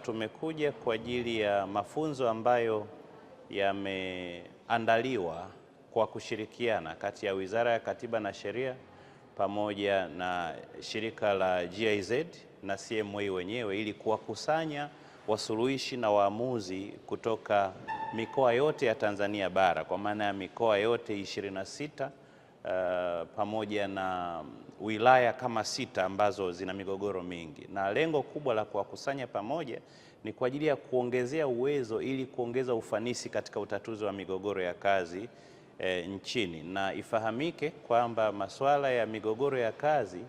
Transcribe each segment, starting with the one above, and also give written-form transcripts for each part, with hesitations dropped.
tumekuja kwa ajili ya mafunzo ambayo yameandaliwa kwa kushirikiana kati ya Wizara ya Katiba na Sheria pamoja na shirika la GIZ na CMA wenyewe ili kuwakusanya wasuluhishi na waamuzi kutoka mikoa yote ya Tanzania bara, kwa maana ya mikoa yote 26 pamoja na wilaya kama 6 ambazo zina migogoro mingi, na lengo kubwa la kuwakusanya pamoja ni kwa ajili ya kuongezea uwezo ili kuongeza ufanisi katika utatuzi wa migogoro ya kazi nchini. Na ifahamike kwamba masuala ya migogoro ya kazi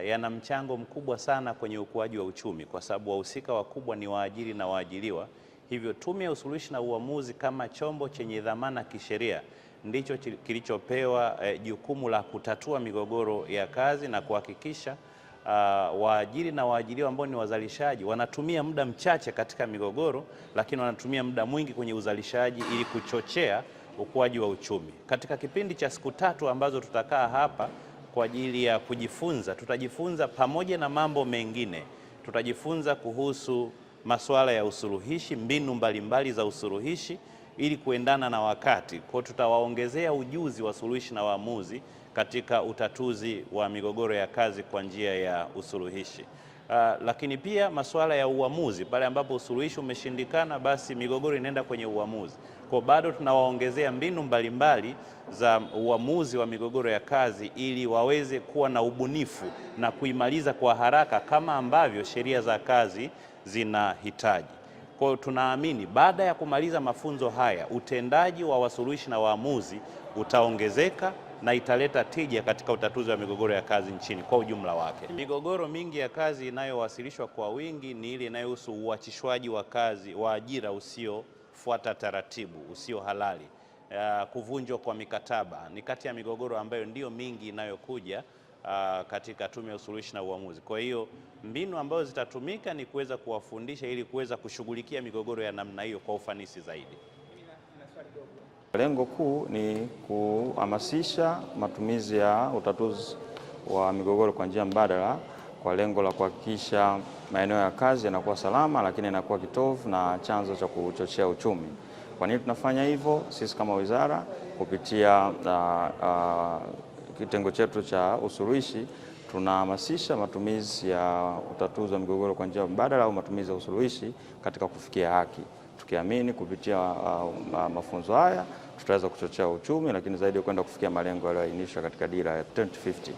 yana mchango mkubwa sana kwenye ukuaji wa uchumi, kwa sababu wahusika wakubwa ni waajiri na waajiriwa. Hivyo Tume ya Usuluhishi na Uamuzi kama chombo chenye dhamana kisheria ndicho kilichopewa jukumu la kutatua migogoro ya kazi na kuhakikisha waajiri na waajiriwa ambao ni wazalishaji wanatumia muda mchache katika migogoro, lakini wanatumia muda mwingi kwenye uzalishaji ili kuchochea ukuaji wa uchumi. Katika kipindi cha siku 3 ambazo tutakaa hapa kwa ajili ya kujifunza, tutajifunza pamoja na mambo mengine, tutajifunza kuhusu masuala ya usuluhishi, mbinu mbalimbali za usuluhishi ili kuendana na wakati. Kwa tutawaongezea ujuzi wa wasuluhishi na waamuzi katika utatuzi wa migogoro ya kazi kwa njia ya usuluhishi. Lakini pia masuala ya uamuzi, pale ambapo usuluhishi umeshindikana, basi migogoro inaenda kwenye uamuzi. Kwa bado tunawaongezea mbinu mbalimbali za uamuzi wa migogoro ya kazi ili waweze kuwa na ubunifu na kuimaliza kwa haraka kama ambavyo sheria za kazi zinahitaji. Kwa hiyo tunaamini baada ya kumaliza mafunzo haya, utendaji wa wasuluhishi na waamuzi utaongezeka na italeta tija katika utatuzi wa migogoro ya kazi nchini kwa ujumla wake. Migogoro mingi ya kazi inayowasilishwa kwa wingi ni ile inayohusu uachishwaji wa kazi wa ajira usiofuata taratibu, usio halali. Kuvunjwa kwa mikataba ni kati ya migogoro ambayo ndiyo mingi inayokuja katika Tume ya Usuluhishi na Uamuzi. Kwa hiyo mbinu ambazo zitatumika ni kuweza kuwafundisha ili kuweza kushughulikia migogoro ya namna hiyo kwa ufanisi zaidi. Lengo kuu ni kuhamasisha matumizi ya utatuzi wa migogoro kwa njia mbadala kwa lengo la kuhakikisha maeneo ya kazi yanakuwa salama, lakini yanakuwa kitovu na chanzo cha kuchochea uchumi. Kwa nini tunafanya hivyo? Sisi kama wizara kupitia kitengo chetu cha usuluhishi tunahamasisha matumizi ya utatuzi wa migogoro kwa njia mbadala au matumizi ya usuluhishi katika kufikia haki, tukiamini kupitia mafunzo haya tutaweza kuchochea uchumi, lakini zaidi kwenda kufikia malengo yaliyoainishwa katika dira ya 2050.